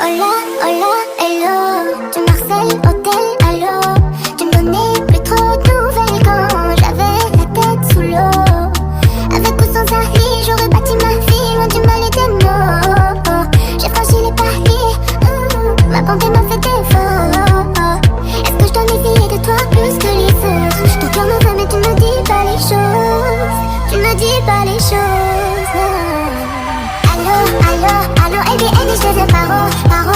Hola, hola, hello. Tu me harcèles, hôtel, allô. Tu me donnais plus trop de nouvelles quand j'avais la tête sous l'eau. Avec ou sans avis, j'aurais bâti ma vie loin du mal et des mots. J'ai franchi les paris, ma bonté m'a fait défaut. Est-ce que je dois m'essayer de toi plus que les autres? Ton cœur me veut mais tu me dis pas les choses. Tu me dis pas les choses. Allô, allô, allô, ABN, je te veux paro, paro.